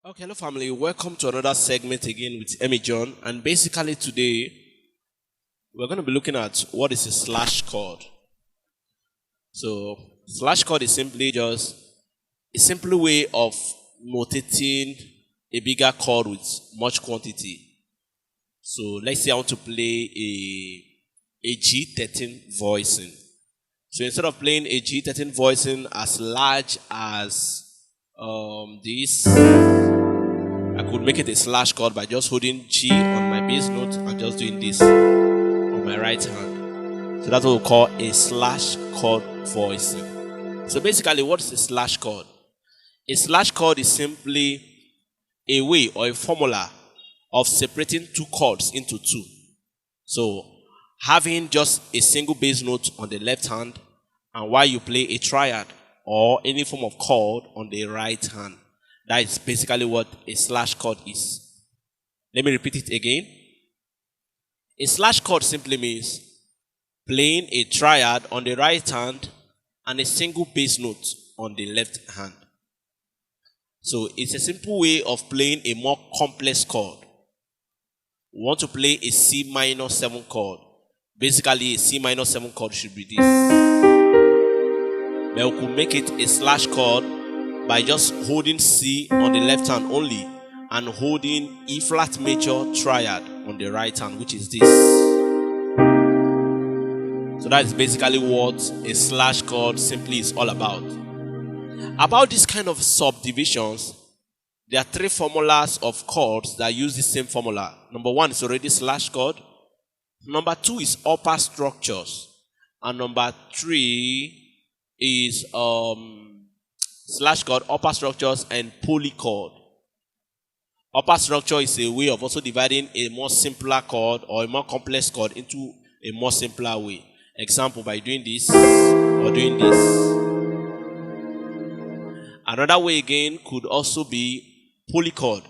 Okay, hello family. Welcome to another segment again with Emmy John. And basically today we're going to be looking at what is a slash chord. So slash chord is simply just a simple way of notating a bigger chord with much quantity. So let's say I want to play a G13 voicing. So instead of playing a G13 voicing as large as this, I could make it a slash chord by just holding G on my bass note and just doing this on my right hand. So that's what we call a slash chord voicing. So basically, what is a slash chord? A slash chord is simply a way or a formula of separating two chords into two. So having just a single bass note on the left hand, and while you play a triad or any form of chord on the right hand. That is basically what a slash chord is. Let me repeat it again. A slash chord simply means playing a triad on the right hand and a single bass note on the left hand. So it's a simple way of playing a more complex chord. We want to play a C minor 7 chord. Basically, a C minor 7 chord should be this. But we could make it a slash chord by just holding C on the left hand only and holding E flat major triad on the right hand, which is this. So that is basically what a slash chord simply is all about. About this kind of subdivisions, there are three formulas of chords that use the same formula. Number one is already slash chord. Number two is upper structures. And number three is slash chord, upper structures, and Pulley chord. Upper structure is a way of also dividing a more simpler chord or a more complex chord into a more simpler way. Example, by doing this or doing this. Another way again could also be Pulley chord.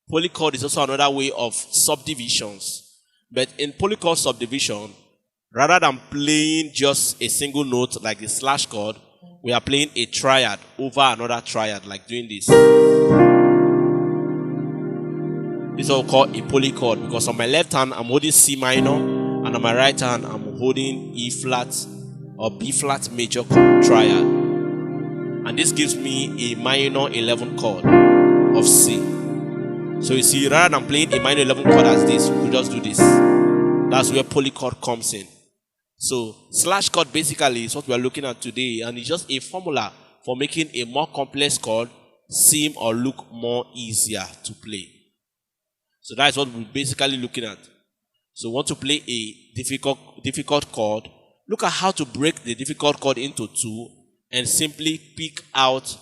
Pulley chord is also another way of subdivisions. But in Pulley chord subdivision, rather than playing just a single note like the slash chord, we are playing a triad over another triad, like doing this. This is what we call a Pulley chord, because on my left hand I'm holding C minor, and on my right hand I'm holding E flat or B flat major triad. And this gives me a minor 11 chord of C. So you see, rather than playing a minor 11 chord as this, we just do this. That's where Pulley chord comes in. So slash chord basically is what we are looking at today, and it's just a formula for making a more complex chord seem or look more easier to play. So that's what we're basically looking at. So want to play a difficult chord, look at how to break the difficult chord into two and simply pick out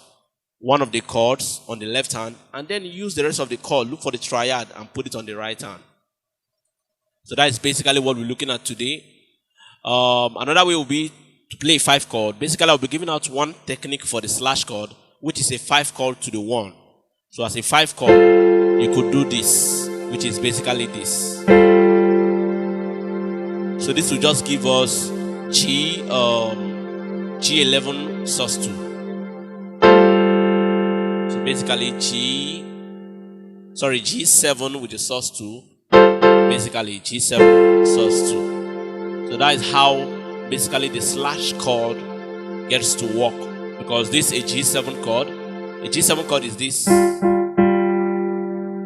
one of the chords on the left hand and then use the rest of the chord, look for the triad and put it on the right hand. So that is basically what we're looking at today. Another way will be to play a 5 chord. Basically, I'll be giving out one technique for the slash chord, which is a 5 chord to the 1. So as a 5 chord, you could do this, which is basically this. So this will just give us G11 sus 2. So basically G7 with the sus 2. Basically G7 sus 2. So that is how basically the slash chord gets to work, because this is a G7 chord. A G7 chord is this.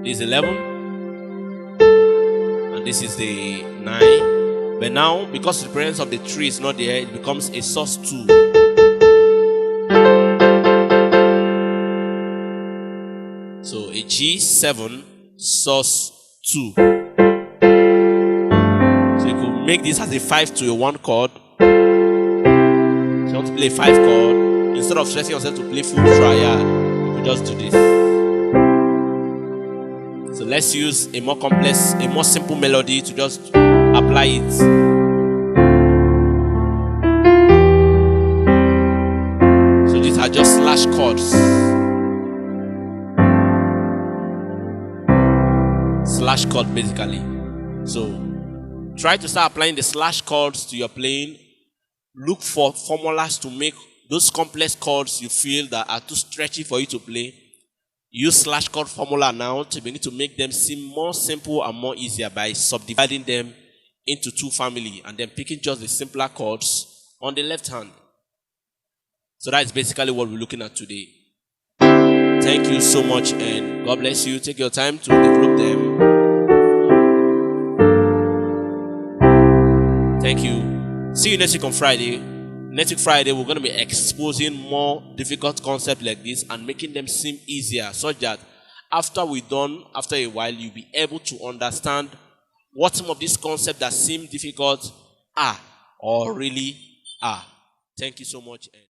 This is 11 and this is the 9. But now, because the presence of the 3 is not there, it becomes a sus 2. So a G7 sus 2. Make this as a 5 to a 1 chord. So you want to play a 5 chord, instead of stressing yourself to play full triad, you just do this. So let's use a more complex, a more simple melody to just apply it. So these are just slash chords. Slash chord basically. So try to start applying the slash chords to your playing. Look for formulas to make those complex chords you feel that are too stretchy for you to play. use slash chord formula now to begin to make them seem more simple and more easier by subdividing them into two families and then picking just the simpler chords on the left hand. So that is basically what we're looking at today. Thank you so much and God bless you. Take your time to develop them. Thank you. See you next week on Friday. Next week Friday, we're going to be exposing more difficult concepts like this and making them seem easier, such that after a while, you'll be able to understand what some of these concepts that seem difficult are or really are. Thank you so much.